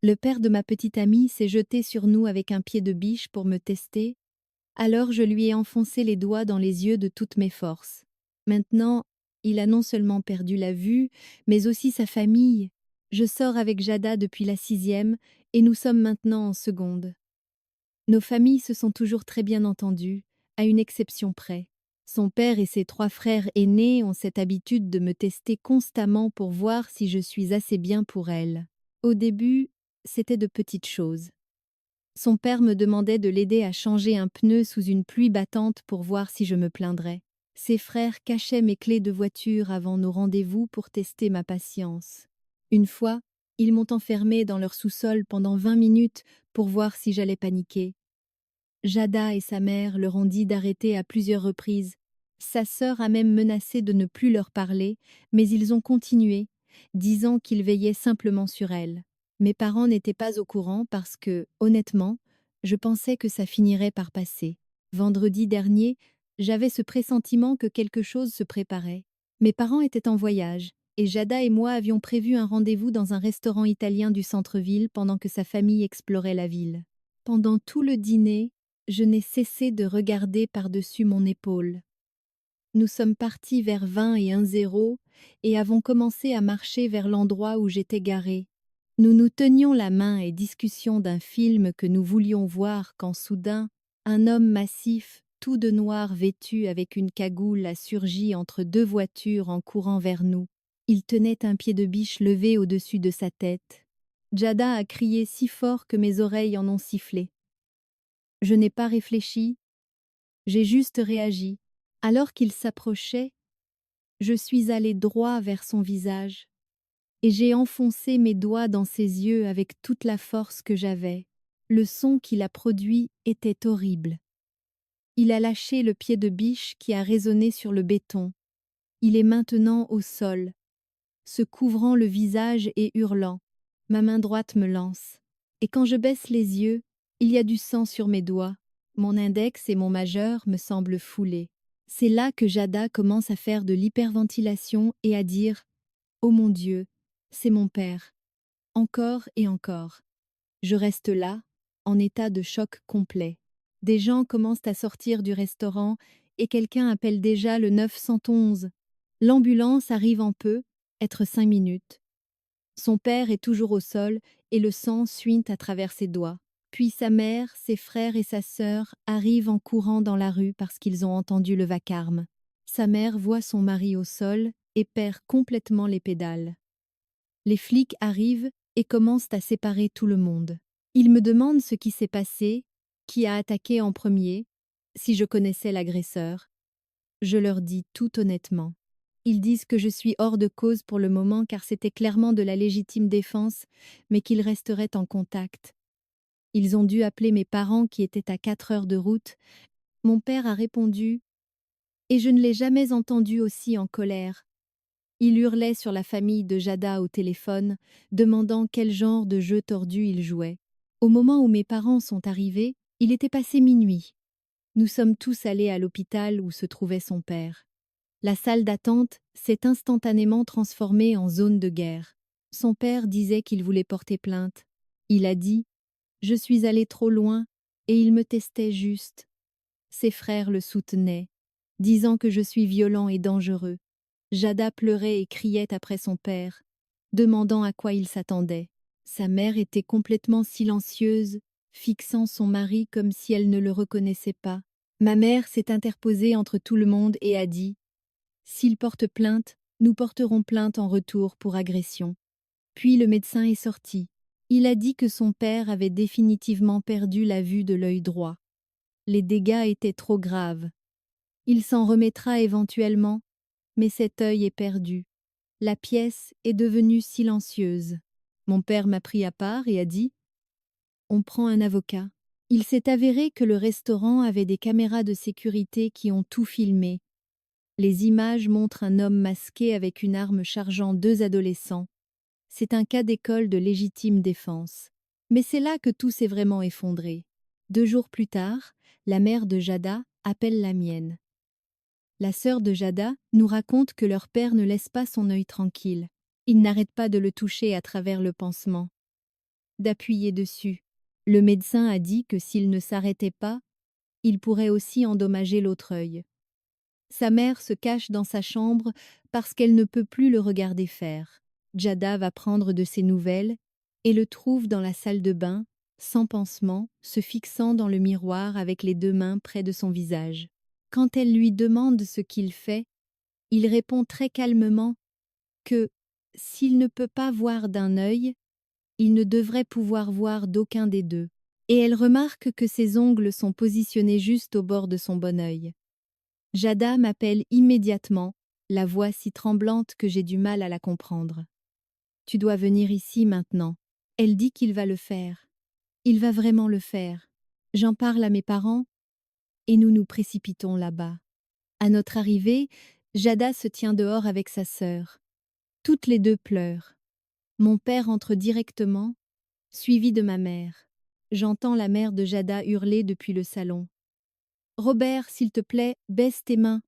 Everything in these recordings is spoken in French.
Le père de ma petite amie s'est jeté sur nous avec un pied de biche pour me tester, alors je lui ai enfoncé les doigts dans les yeux de toutes mes forces. Maintenant, il a non seulement perdu la vue, mais aussi sa famille. Je sors avec Jada depuis la 6e et nous sommes maintenant en seconde. Nos familles se sont toujours très bien entendues, à une exception près. Son père et ses 3 frères aînés ont cette habitude de me tester constamment pour voir si je suis assez bien pour elle. Au début, c'était de petites choses. Son père me demandait de l'aider à changer un pneu sous une pluie battante pour voir si je me plaindrais. Ses frères cachaient mes clés de voiture avant nos rendez-vous pour tester ma patience. Une fois, ils m'ont enfermée dans leur sous-sol pendant 20 minutes pour voir si j'allais paniquer. Jada et sa mère leur ont dit d'arrêter à plusieurs reprises. Sa sœur a même menacé de ne plus leur parler, mais ils ont continué, disant qu'ils veillaient simplement sur elle. Mes parents n'étaient pas au courant parce que, honnêtement, je pensais que ça finirait par passer. Vendredi dernier, j'avais ce pressentiment que quelque chose se préparait. Mes parents étaient en voyage, et Jada et moi avions prévu un rendez-vous dans un restaurant italien du centre-ville pendant que sa famille explorait la ville. Pendant tout le dîner, je n'ai cessé de regarder par-dessus mon épaule. Nous sommes partis vers 20 et 1:0 et avons commencé à marcher vers l'endroit où j'étais garée. Nous nous tenions la main et discussions d'un film que nous voulions voir quand soudain, un homme massif, tout de noir vêtu avec une cagoule a surgi entre 2 voitures en courant vers nous. Il tenait un pied de biche levé au-dessus de sa tête. Jada a crié si fort que mes oreilles en ont sifflé. Je n'ai pas réfléchi, j'ai juste réagi. Alors qu'il s'approchait, je suis allée droit vers son visage, et j'ai enfoncé mes doigts dans ses yeux avec toute la force que j'avais. Le son qu'il a produit était horrible. Il a lâché le pied de biche qui a résonné sur le béton. Il est maintenant au sol, se couvrant le visage et hurlant. Ma main droite me lance. Et quand je baisse les yeux, il y a du sang sur mes doigts. Mon index et mon majeur me semblent foulés. C'est là que Jada commence à faire de l'hyperventilation et à dire « Oh mon Dieu, c'est mon père ». Encore et encore. Je reste là, en état de choc complet. Des gens commencent à sortir du restaurant et quelqu'un appelle déjà le 911. L'ambulance arrive en peu, être 5 minutes. Son père est toujours au sol et le sang suinte à travers ses doigts. Puis sa mère, ses frères et sa sœur arrivent en courant dans la rue parce qu'ils ont entendu le vacarme. Sa mère voit son mari au sol et perd complètement les pédales. Les flics arrivent et commencent à séparer tout le monde. Ils me demandent ce qui s'est passé, qui a attaqué en premier, si je connaissais l'agresseur. Je leur dis tout honnêtement. Ils disent que je suis hors de cause pour le moment car c'était clairement de la légitime défense, mais qu'ils resteraient en contact. Ils ont dû appeler mes parents qui étaient à 4 heures de route. Mon père a répondu « Et je ne l'ai jamais entendu aussi en colère ». Il hurlait sur la famille de Jada au téléphone, demandant quel genre de jeu tordu il jouait. Au moment où mes parents sont arrivés, il était passé minuit. Nous sommes tous allés à l'hôpital où se trouvait son père. La salle d'attente s'est instantanément transformée en zone de guerre. Son père disait qu'il voulait porter plainte. Il a dit « Je suis allé trop loin et il me testait juste ». Ses frères le soutenaient, disant que je suis violent et dangereux. Jada pleurait et criait après son père, demandant à quoi il s'attendait. Sa mère était complètement silencieuse, fixant son mari comme si elle ne le reconnaissait pas. Ma mère s'est interposée entre tout le monde et a dit « S'il porte plainte, nous porterons plainte en retour pour agression ». Puis le médecin est sorti. Il a dit que son père avait définitivement perdu la vue de l'œil droit. Les dégâts étaient trop graves. Il s'en remettra éventuellement, mais cet œil est perdu. La pièce est devenue silencieuse. Mon père m'a pris à part et a dit « On prend un avocat ». Il s'est avéré que le restaurant avait des caméras de sécurité qui ont tout filmé. Les images montrent un homme masqué avec une arme chargeant 2 adolescents. C'est un cas d'école de légitime défense. Mais c'est là que tout s'est vraiment effondré. 2 jours plus tard, la mère de Jada appelle la mienne. La sœur de Jada nous raconte que leur père ne laisse pas son œil tranquille. Il n'arrête pas de le toucher à travers le pansement. d'appuyer dessus. Le médecin a dit que s'il ne s'arrêtait pas, il pourrait aussi endommager l'autre œil. Sa mère se cache dans sa chambre parce qu'elle ne peut plus le regarder faire. Jada va prendre de ses nouvelles et le trouve dans la salle de bain, sans pansement, se fixant dans le miroir avec les 2 mains près de son visage. Quand elle lui demande ce qu'il fait, il répond très calmement que, s'il ne peut pas voir d'un œil, il ne devrait pouvoir voir d'aucun des deux. Et elle remarque que ses ongles sont positionnés juste au bord de son bon œil. Jada m'appelle immédiatement, la voix si tremblante que j'ai du mal à la comprendre. Tu dois venir ici maintenant. Elle dit qu'il va le faire. Il va vraiment le faire. J'en parle à mes parents et nous nous précipitons là-bas. À notre arrivée, Jada se tient dehors avec sa sœur. Toutes les deux pleurent. Mon père entre directement, suivi de ma mère. J'entends la mère de Jada hurler depuis le salon. Robert, s'il te plaît, baisse tes mains.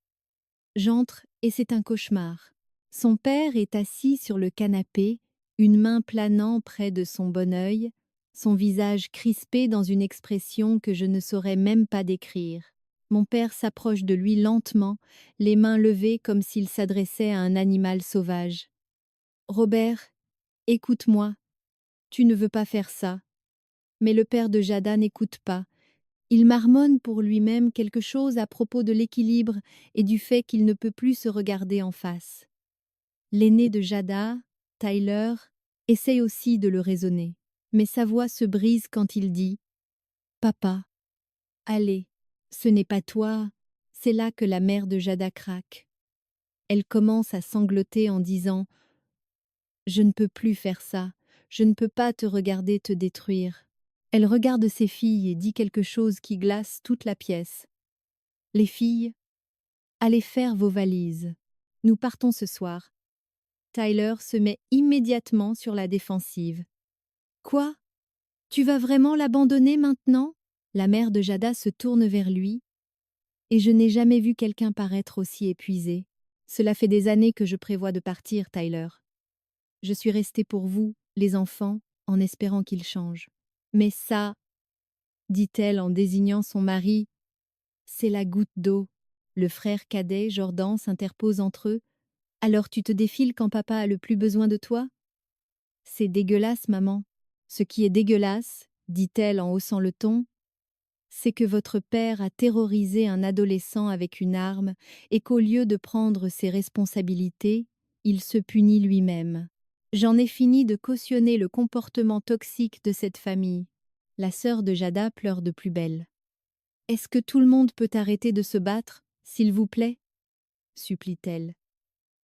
J'entre et c'est un cauchemar. Son père est assis sur le canapé, une main planant près de son bon œil, son visage crispé dans une expression que je ne saurais même pas décrire. Mon père s'approche de lui lentement, les mains levées comme s'il s'adressait à un animal sauvage. Robert, écoute-moi. Tu ne veux pas faire ça. Mais le père de Jada n'écoute pas. Il marmonne pour lui-même quelque chose à propos de l'équilibre et du fait qu'il ne peut plus se regarder en face. L'aîné de Jada, Tyler, essaye aussi de le raisonner, mais sa voix se brise quand il dit « Papa, allez, ce n'est pas toi », c'est là que la mère de Jada craque. Elle commence à sangloter en disant « Je ne peux plus faire ça, je ne peux pas te regarder te détruire ». Elle regarde ses filles et dit quelque chose qui glace toute la pièce. « Les filles, allez faire vos valises. Nous partons ce soir. » Tyler se met immédiatement sur la défensive. « Quoi? Tu vas vraiment l'abandonner maintenant ?» La mère de Jada se tourne vers lui, et je n'ai jamais vu quelqu'un paraître aussi épuisé. « Cela fait des années que je prévois de partir, Tyler. Je suis restée pour vous, les enfants, en espérant qu'il change. Mais ça, dit-elle en désignant son mari, c'est la goutte d'eau. » Le frère cadet, Jordan, s'interpose entre eux. « Alors tu te défiles quand papa a le plus besoin de toi ?»« C'est dégueulasse, maman. Ce qui est dégueulasse, dit-elle en haussant le ton, c'est que votre père a terrorisé un adolescent avec une arme et qu'au lieu de prendre ses responsabilités, il se punit lui-même. J'en ai fini de cautionner le comportement toxique de cette famille. » La sœur de Jada pleure de plus belle. « Est-ce que tout le monde peut arrêter de se battre, s'il vous plaît ?» supplie-t-elle.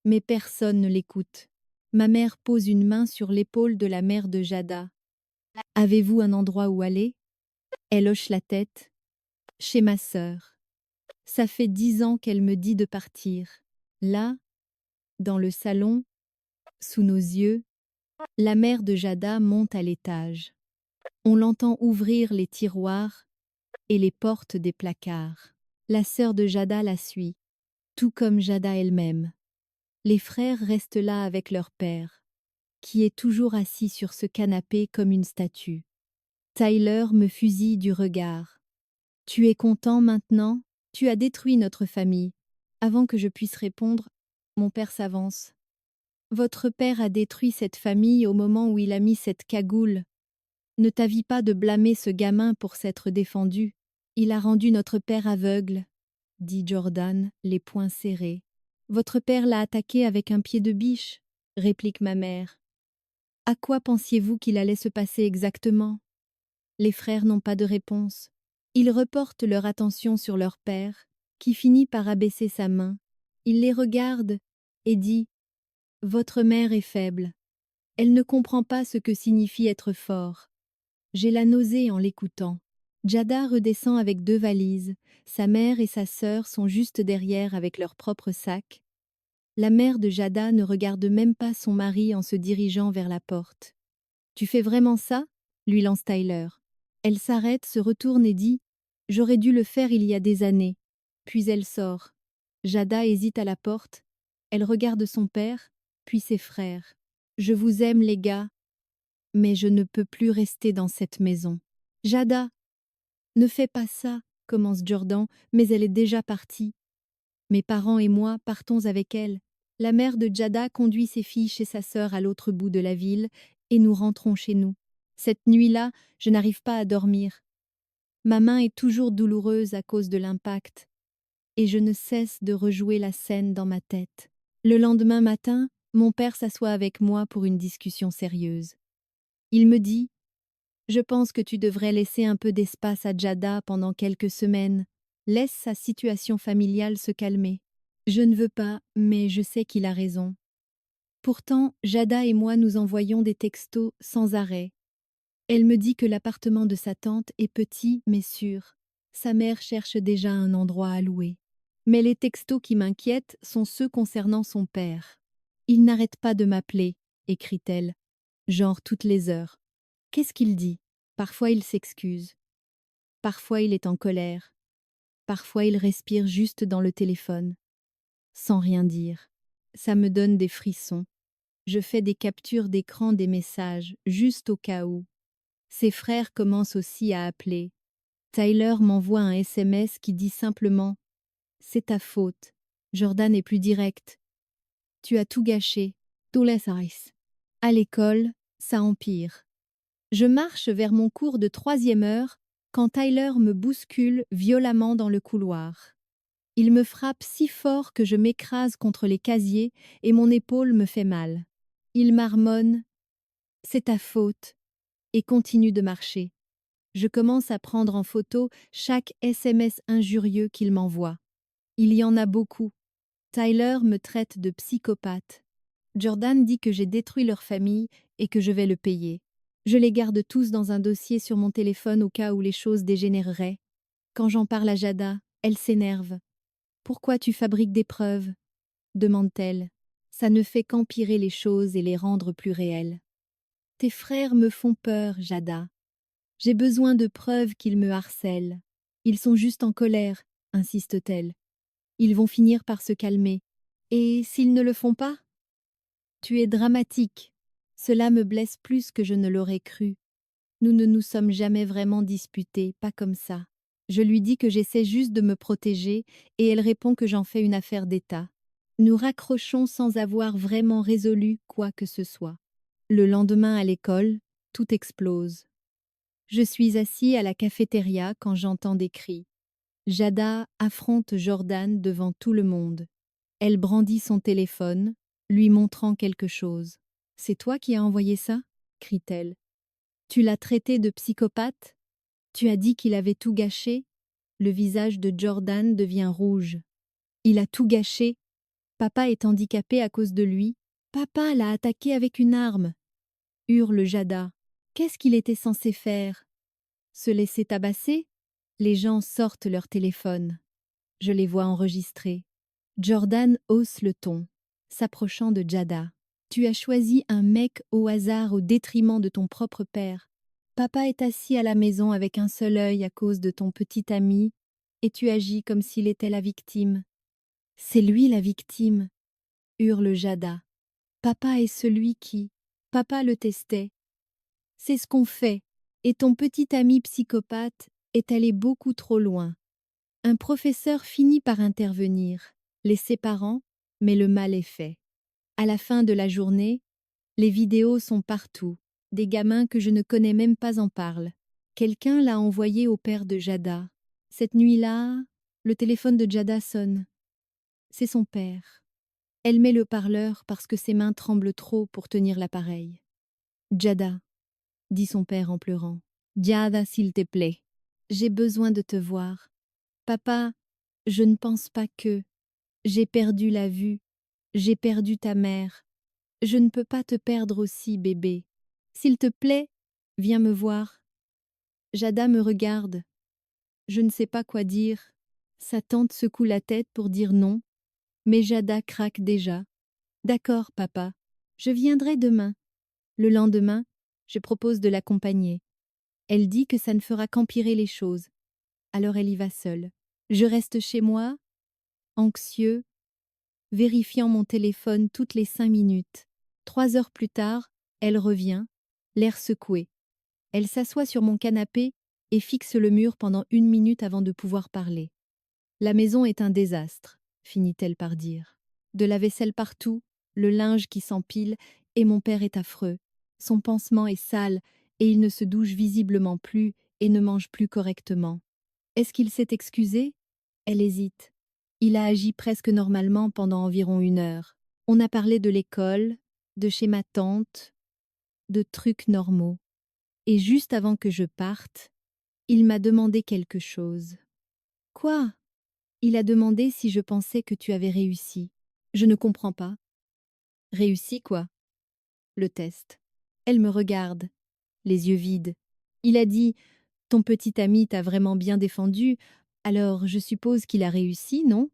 Mais personne ne l'écoute. Ma mère pose une main sur l'épaule de la mère de Jada. « Avez-vous un endroit où aller ?» Elle hoche la tête. « Chez ma sœur. Ça fait 10 ans qu'elle me dit de partir. » Là, dans le salon, sous nos yeux, la mère de Jada monte à l'étage. On l'entend ouvrir les tiroirs et les portes des placards. La sœur de Jada la suit, tout comme Jada elle-même. Les frères restent là avec leur père, qui est toujours assis sur ce canapé comme une statue. Tyler me fusille du regard. « Tu es content maintenant? Tu as détruit notre famille. » Avant que je puisse répondre, mon père s'avance. « Votre père a détruit cette famille au moment où il a mis cette cagoule. Ne t'avis pas de blâmer ce gamin pour s'être défendu. Il a rendu notre père aveugle, » dit Jordan, les poings serrés. « Votre père l'a attaqué avec un pied de biche, » réplique ma mère. « À quoi pensiez-vous qu'il allait se passer exactement ?» Les frères n'ont pas de réponse. Ils reportent leur attention sur leur père, qui finit par abaisser sa main. Il les regarde et dit « Votre mère est faible. Elle ne comprend pas ce que signifie être fort. » J'ai la nausée en l'écoutant. Jada redescend avec 2 valises. Sa mère et sa sœur sont juste derrière avec leurs propres sacs. La mère de Jada ne regarde même pas son mari en se dirigeant vers la porte. « Tu fais vraiment ça ?» lui lance Tyler. Elle s'arrête, se retourne et dit « J'aurais dû le faire il y a des années. » Puis elle sort. Jada hésite à la porte. Elle regarde son père, puis ses frères. « Je vous aime, les gars. mais je ne peux plus rester dans cette maison. Jada, ne fais pas ça, commence Jordan, mais elle est déjà partie. Mes parents et moi partons avec elle. La mère de Jada conduit ses filles chez sa sœur à l'autre bout de la ville et nous rentrons chez nous. Cette nuit-là, je n'arrive pas à dormir. Ma main est toujours douloureuse à cause de l'impact et je ne cesse de rejouer la scène dans ma tête. Le lendemain matin, mon père s'assoit avec moi pour une discussion sérieuse. Il me dit: je pense que tu devrais laisser un peu d'espace à Jada pendant quelques semaines. Laisse sa situation familiale se calmer. Je ne veux pas, mais je sais qu'il a raison. Pourtant, Jada et moi nous envoyons des textos sans arrêt. Elle me dit que l'appartement de sa tante est petit mais sûr. Sa mère cherche déjà un endroit à louer. Mais les textos qui m'inquiètent sont ceux concernant son père. Il n'arrête pas de m'appeler, écrit-elle, genre toutes les heures. Qu'est-ce qu'il dit? Parfois il s'excuse. Parfois il est en colère. Parfois il respire juste dans le téléphone, sans rien dire. Ça me donne des frissons. Je fais des captures d'écran des messages, juste au cas où. Ses frères commencent aussi à appeler. Tyler m'envoie un SMS qui dit simplement: c'est ta faute. Jordan est plus direct. Tu as tout gâché. Tout laisse Ice. À l'école, ça empire. Je marche vers mon cours de 3e heure quand Tyler me bouscule violemment dans le couloir. Il me frappe si fort que je m'écrase contre les casiers et mon épaule me fait mal. Il marmonne: c'est ta faute, et continue de marcher. Je commence à prendre en photo chaque SMS injurieux qu'il m'envoie. Il y en a beaucoup. Tyler me traite de psychopathe. Jordan dit que j'ai détruit leur famille et que je vais le payer. Je les garde tous dans un dossier sur mon téléphone au cas où les choses dégénéreraient. Quand j'en parle à Jada, elle s'énerve. Pourquoi tu fabriques des preuves? Demande-t-elle. Ça ne fait qu'empirer les choses et les rendre plus réelles. Tes frères me font peur, Jada. J'ai besoin de preuves qu'ils me harcèlent. Ils sont juste en colère, insiste-t-elle. Ils vont finir par se calmer. Et s'ils ne le font pas? Tu es dramatique. Cela me blesse plus que je ne l'aurais cru. Nous ne nous sommes jamais vraiment disputés, pas comme ça. Je lui dis que j'essaie juste de me protéger et elle répond que j'en fais une affaire d'État. Nous raccrochons sans avoir vraiment résolu quoi que ce soit. Le lendemain à l'école, tout explose. Je suis assis à la cafétéria quand j'entends des cris. Jada affronte Jordan devant tout le monde. Elle brandit son téléphone, lui montrant quelque chose. « C'est toi qui as envoyé ça ?» crie-t-elle. « Tu l'as traité de psychopathe? Tu as dit qu'il avait tout gâché ?» Le visage de Jordan devient rouge. « Il a tout gâché. Papa est handicapé à cause de lui. Papa l'a attaqué avec une arme. » Hurle Jada. Qu'est-ce qu'il était censé faire? Se laisser tabasser? Les gens sortent leur téléphone. Je les vois enregistrer. Jordan hausse le ton, s'approchant de Jada. Tu as choisi un mec au hasard au détriment de ton propre père. Papa est assis à la maison avec un seul œil à cause de ton petit ami, et tu agis comme s'il était la victime. C'est lui la victime, hurle Jada. Papa est celui qui... Papa le testait. C'est ce qu'on fait, et ton petit ami psychopathe est allé beaucoup trop loin. Un professeur finit par intervenir, les séparant, mais le mal est fait. À la fin de la journée, les vidéos sont partout. Des gamins que je ne connais même pas en parlent. Quelqu'un l'a envoyé au père de Jada. Cette nuit-là, le téléphone de Jada sonne. C'est son père. Elle met le parleur parce que ses mains tremblent trop pour tenir l'appareil. « Jada », dit son père en pleurant. « Jada, s'il te plaît. J'ai besoin de te voir. Papa, je ne pense pas que... J'ai perdu la vue. J'ai perdu ta mère. Je ne peux pas te perdre aussi, bébé. S'il te plaît, viens me voir. » Jada me regarde. Je ne sais pas quoi dire. Sa tante secoue la tête pour dire non, mais Jada craque déjà. « D'accord, papa. Je viendrai demain. » Le lendemain, je propose de l'accompagner. Elle dit que ça ne fera qu'empirer les choses. Alors elle y va seule. Je reste chez moi, anxieux, vérifiant mon téléphone toutes les 5 minutes. 3 heures plus tard, elle revient, l'air secoué. Elle s'assoit sur mon canapé et fixe le mur pendant 1 minute avant de pouvoir parler. La maison est un désastre, finit-elle par dire. De la vaisselle partout, le linge qui s'empile, et mon père est affreux. Son pansement est sale, et il ne se douche visiblement plus et ne mange plus correctement. Est-ce qu'il s'est excusé? Elle hésite. Il a agi presque normalement pendant environ 1 heure. On a parlé de l'école, de chez ma tante, de trucs normaux. Et juste avant que je parte, il m'a demandé quelque chose. Quoi? Il a demandé si je pensais que tu avais réussi. Je ne comprends pas. Réussi quoi? Le test. Elle me regarde, les yeux vides. Il a dit: ton petit ami t'a vraiment bien défendu, alors je suppose qu'il a réussi, non?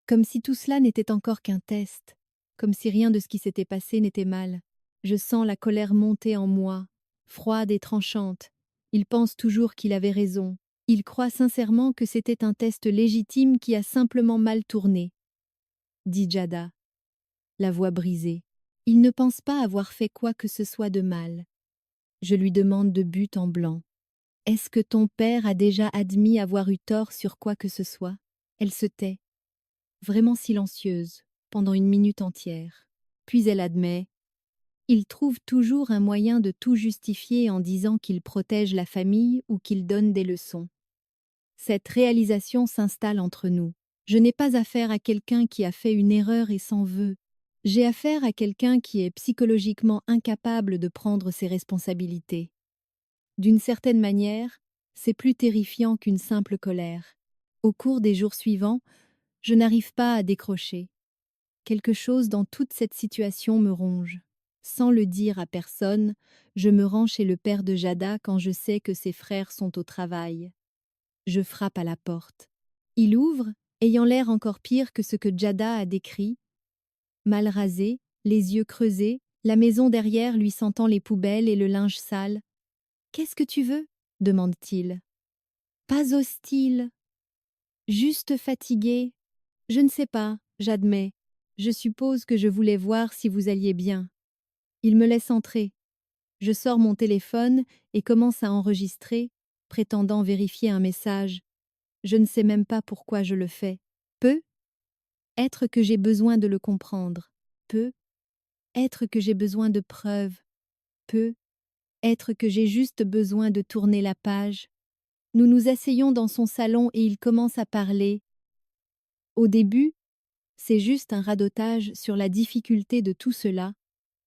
Comme si tout cela n'était encore qu'un test, comme si rien de ce qui s'était passé n'était mal. Je sens la colère monter en moi, froide et tranchante. Il pense toujours qu'il avait raison. Il croit sincèrement que c'était un test légitime qui a simplement mal tourné, dit Jada, la voix brisée. Il ne pense pas avoir fait quoi que ce soit de mal. Je lui demande de but en blanc. Est-ce que ton père a déjà admis avoir eu tort sur quoi que ce soit? Elle se tait, vraiment silencieuse, pendant 1 minute entière. Puis elle admet: il trouve toujours un moyen de tout justifier en disant qu'il protège la famille ou qu'il donne des leçons. Cette réalisation s'installe entre nous. Je n'ai pas affaire à quelqu'un qui a fait une erreur et s'en veut. J'ai affaire à quelqu'un qui est psychologiquement incapable de prendre ses responsabilités. D'une certaine manière, c'est plus terrifiant qu'une simple colère. Au cours des jours suivants, je n'arrive pas à décrocher. Quelque chose dans toute cette situation me ronge. Sans le dire à personne, je me rends chez le père de Jada quand je sais que ses frères sont au travail. Je frappe à la porte. Il ouvre, ayant l'air encore pire que ce que Jada a décrit. Mal rasé, les yeux creusés, la maison derrière lui sentant les poubelles et le linge sale. Qu'est-ce que tu veux? Demande-t-il. Pas hostile. Juste fatigué. Je ne sais pas, j'admets. Je suppose que je voulais voir si vous alliez bien. Il me laisse entrer. Je sors mon téléphone et commence à enregistrer, prétendant vérifier un message. Je ne sais même pas pourquoi je le fais. Être que j'ai besoin de le comprendre. Être que j'ai besoin de preuves. Être que j'ai juste besoin de tourner la page. Nous nous asseyons dans son salon et il commence à parler. Au début, c'est juste un radotage sur la difficulté de tout cela,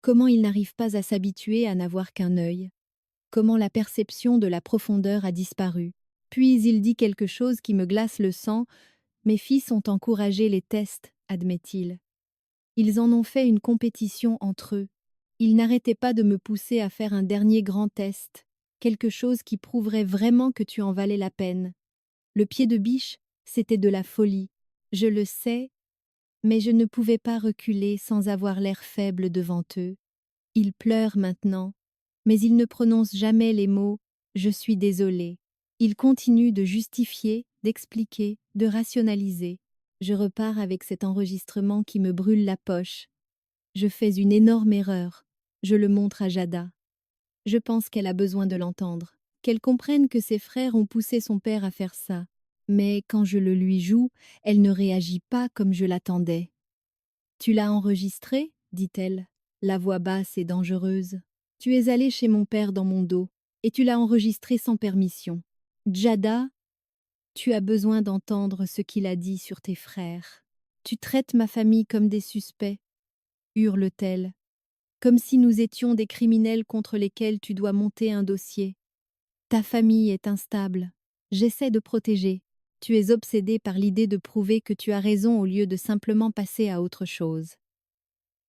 comment il n'arrive pas à s'habituer à n'avoir qu'un œil, comment la perception de la profondeur a disparu. Puis il dit quelque chose qui me glace le sang. Mes fils ont encouragé les tests, admet-il. Ils en ont fait une compétition entre eux. Ils n'arrêtaient pas de me pousser à faire un dernier grand test, quelque chose qui prouverait vraiment que tu en valais la peine. Le pied de biche, c'était de la folie. Je le sais, mais je ne pouvais pas reculer sans avoir l'air faible devant eux. Ils pleurent maintenant, mais ils ne prononcent jamais les mots « je suis désolé ». Ils continuent de justifier, d'expliquer, de rationaliser. Je repars avec cet enregistrement qui me brûle la poche. Je fais une énorme erreur. Je le montre à Jada. Je pense qu'elle a besoin de l'entendre, qu'elle comprenne que ses frères ont poussé son père à faire ça. Mais quand je le lui joue, elle ne réagit pas comme je l'attendais. Tu l'as enregistré? Dit-elle, la voix basse et dangereuse. Tu es allé chez mon père dans mon dos, et tu l'as enregistré sans permission. Jada, tu as besoin d'entendre ce qu'il a dit sur tes frères. Tu traites ma famille comme des suspects, hurle-t-elle, comme si nous étions des criminels contre lesquels tu dois monter un dossier. Ta famille est instable. J'essaie de protéger. Tu es obsédé par l'idée de prouver que tu as raison au lieu de simplement passer à autre chose.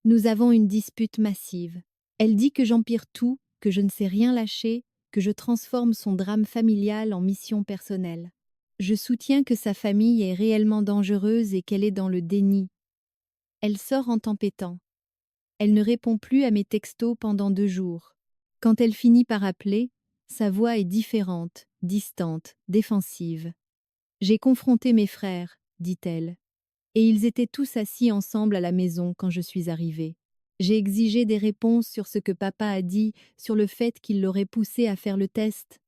Nous avons une dispute massive. Elle dit que j'empire tout, que je ne sais rien lâcher, que je transforme son drame familial en mission personnelle. Je soutiens que sa famille est réellement dangereuse et qu'elle est dans le déni. Elle sort en tempêtant. Elle ne répond plus à mes textos pendant 2 jours. Quand elle finit par appeler, sa voix est différente, distante, défensive. J'ai confronté mes frères, dit-elle, et ils étaient tous assis ensemble à la maison quand je suis arrivée. J'ai exigé des réponses sur ce que papa a dit, sur le fait qu'il l'aurait poussé à faire le test.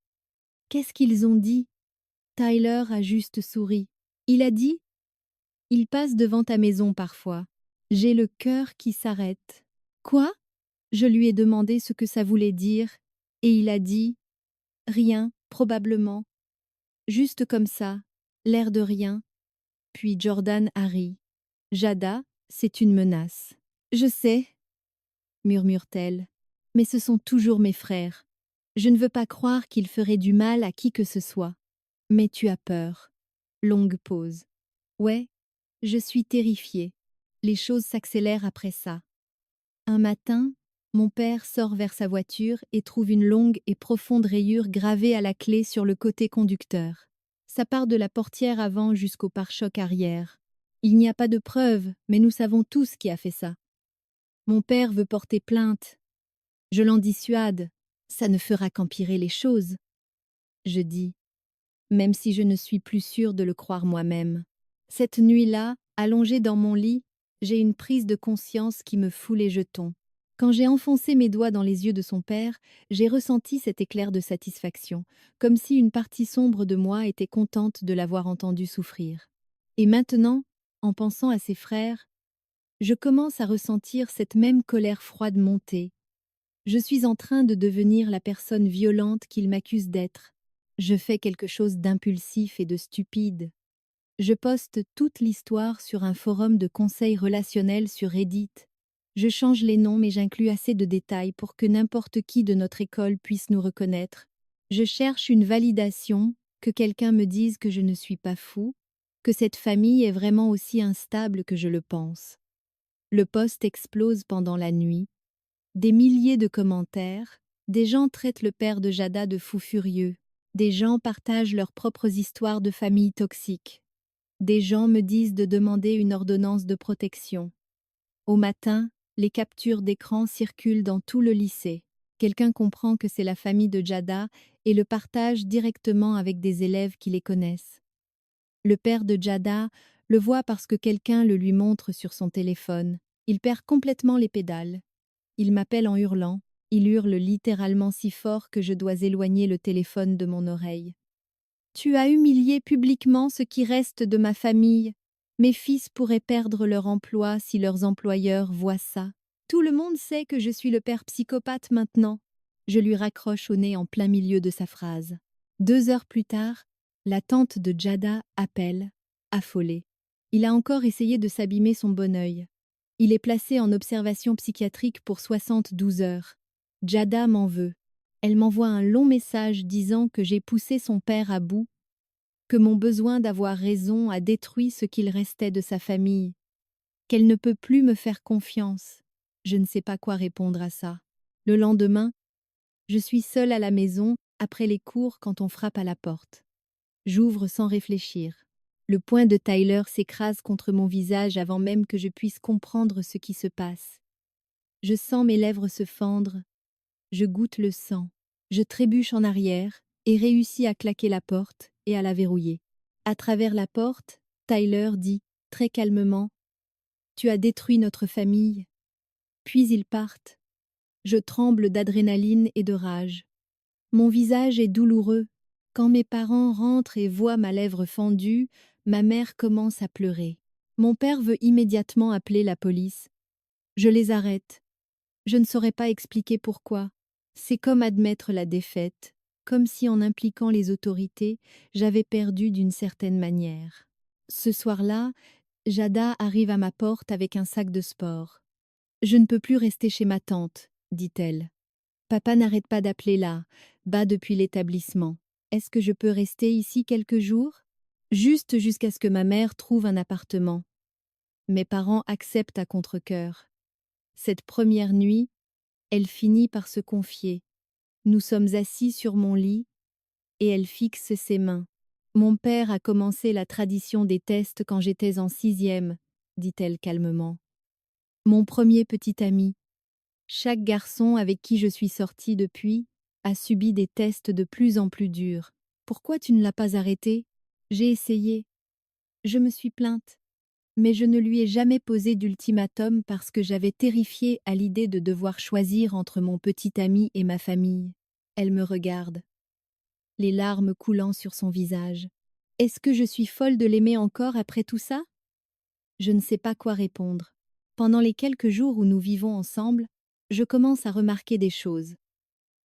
Qu'est-ce qu'ils ont dit? Tyler a juste souri. Il a dit: il passe devant ta maison parfois. J'ai le cœur qui s'arrête. Quoi? Je lui ai demandé ce que ça voulait dire, et il a dit: rien, probablement. Juste comme ça, l'air de rien. Puis Jordan a ri. Jada, c'est une menace. Je sais, murmure-t-elle, mais ce sont toujours mes frères. Je ne veux pas croire qu'ils feraient du mal à qui que ce soit. Mais tu as peur. Longue pause. Ouais, je suis terrifiée. Les choses s'accélèrent après ça. Un matin, mon père sort vers sa voiture et trouve une longue et profonde rayure gravée à la clé sur le côté conducteur. Ça part de la portière avant jusqu'au pare-choc arrière. Il n'y a pas de preuves, mais nous savons tous qui a fait ça. Mon père veut porter plainte. Je l'en dissuade. Ça ne fera qu'empirer les choses. Je dis, même si je ne suis plus sûre de le croire moi-même. Cette nuit-là, allongée dans mon lit, j'ai une prise de conscience qui me fout les jetons. Quand j'ai enfoncé mes doigts dans les yeux de son père, j'ai ressenti cet éclair de satisfaction, comme si une partie sombre de moi était contente de l'avoir entendu souffrir. Et maintenant, en pensant à ses frères, je commence à ressentir cette même colère froide monter. Je suis en train de devenir la personne violente qu'il m'accuse d'être. Je fais quelque chose d'impulsif et de stupide. Je poste toute l'histoire sur un forum de conseils relationnels sur Reddit. Je change les noms mais j'inclus assez de détails pour que n'importe qui de notre école puisse nous reconnaître. Je cherche une validation, que quelqu'un me dise que je ne suis pas fou, que cette famille est vraiment aussi instable que je le pense. Le post explose pendant la nuit. Des milliers de commentaires, des gens traitent le père de Jada de fou furieux, des gens partagent leurs propres histoires de famille toxiques. Des gens me disent de demander une ordonnance de protection. Au matin, les captures d'écran circulent dans tout le lycée. Quelqu'un comprend que c'est la famille de Jada et le partage directement avec des élèves qui les connaissent. Le père de Jada le voit parce que quelqu'un le lui montre sur son téléphone. Il perd complètement les pédales. Il m'appelle en hurlant. Il hurle littéralement si fort que je dois éloigner le téléphone de mon oreille. Tu as humilié publiquement ce qui reste de ma famille. Mes fils pourraient perdre leur emploi si leurs employeurs voient ça. Tout le monde sait que je suis le père psychopathe maintenant. Je lui raccroche au nez en plein milieu de sa phrase. 2 heures plus tard, la tante de Jada appelle, affolée. Il a encore essayé de s'abîmer son bon œil. Il est placé en observation psychiatrique pour 72 heures. Jada m'en veut. Elle m'envoie un long message disant que j'ai poussé son père à bout, que mon besoin d'avoir raison a détruit ce qu'il restait de sa famille, qu'elle ne peut plus me faire confiance. Je ne sais pas quoi répondre à ça. Le lendemain, je suis seule à la maison, après les cours quand on frappe à la porte. J'ouvre sans réfléchir. Le poing de Tyler s'écrase contre mon visage avant même que je puisse comprendre ce qui se passe. Je sens mes lèvres se fendre. Je goûte le sang. Je trébuche en arrière et réussis à claquer la porte et à la verrouiller. À travers la porte, Tyler dit, très calmement, « Tu as détruit notre famille. » Puis ils partent. Je tremble d'adrénaline et de rage. Mon visage est douloureux. Quand mes parents rentrent et voient ma lèvre fendue, ma mère commence à pleurer. Mon père veut immédiatement appeler la police. Je les arrête. Je ne saurais pas expliquer pourquoi. C'est comme admettre la défaite, comme si en impliquant les autorités, j'avais perdu d'une certaine manière. Ce soir-là, Jada arrive à ma porte avec un sac de sport. « Je ne peux plus rester chez ma tante, » dit-elle. « Papa n'arrête pas d'appeler là, bas depuis l'établissement. Est-ce que je peux rester ici quelques jours? Juste jusqu'à ce que ma mère trouve un appartement. » Mes parents acceptent à contre-cœur. Cette première nuit, elle finit par se confier. Nous sommes assis sur mon lit et elle fixe ses mains. « Mon père a commencé la tradition des tests quand j'étais en 6e, » dit-elle calmement. « Mon premier petit ami. Chaque garçon avec qui je suis sortie depuis a subi des tests de plus en plus durs. Pourquoi tu ne l'as pas arrêté? J'ai essayé. Je me suis plainte. Mais je ne lui ai jamais posé d'ultimatum parce que j'avais terrifiée à l'idée de devoir choisir entre mon petit ami et ma famille. Elle me regarde, les larmes coulant sur son visage. Est-ce que je suis folle de l'aimer encore après tout ça? Je ne sais pas quoi répondre. Pendant les quelques jours où nous vivons ensemble, je commence à remarquer des choses.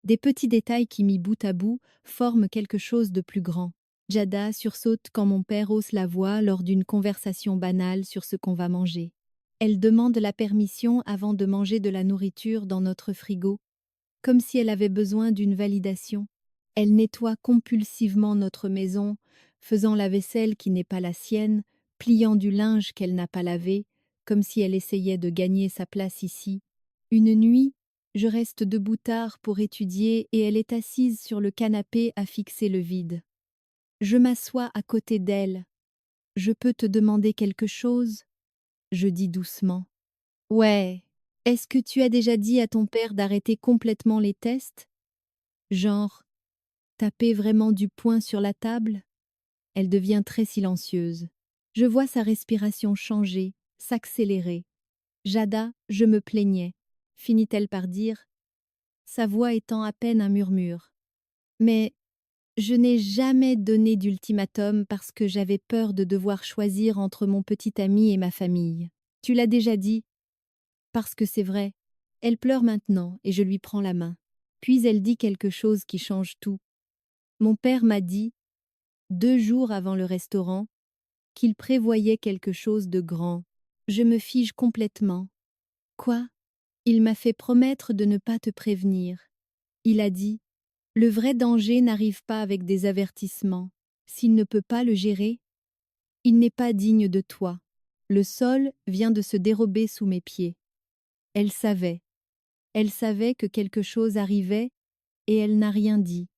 Des petits détails qui, mis bout à bout, forment quelque chose de plus grand. Jada sursaute quand mon père hausse la voix lors d'une conversation banale sur ce qu'on va manger. Elle demande la permission avant de manger de la nourriture dans notre frigo, comme si elle avait besoin d'une validation. Elle nettoie compulsivement notre maison, faisant la vaisselle qui n'est pas la sienne, pliant du linge qu'elle n'a pas lavé, comme si elle essayait de gagner sa place ici. Une nuit, je reste debout tard pour étudier et elle est assise sur le canapé à fixer le vide. Je m'assois à côté d'elle. Je peux te demander quelque chose? Je dis doucement. Ouais. Est-ce que tu as déjà dit à ton père d'arrêter complètement les tests? Genre, taper vraiment du poing sur la table? Elle devient très silencieuse. Je vois sa respiration changer, s'accélérer. Jada, je me plaignais, finit-elle par dire, sa voix étant à peine un murmure. Mais je n'ai jamais donné d'ultimatum parce que j'avais peur de devoir choisir entre mon petit ami et ma famille. Tu l'as déjà dit, parce que c'est vrai. Elle pleure maintenant et je lui prends la main. Puis elle dit quelque chose qui change tout. Mon père m'a dit, 2 jours avant le restaurant, qu'il prévoyait quelque chose de grand. Je me fige complètement. Quoi? Il m'a fait promettre de ne pas te prévenir. Il a dit, le vrai danger n'arrive pas avec des avertissements. S'il ne peut pas le gérer, il n'est pas digne de toi. Le sol vient de se dérober sous mes pieds. Elle savait. Elle savait que quelque chose arrivait et elle n'a rien dit.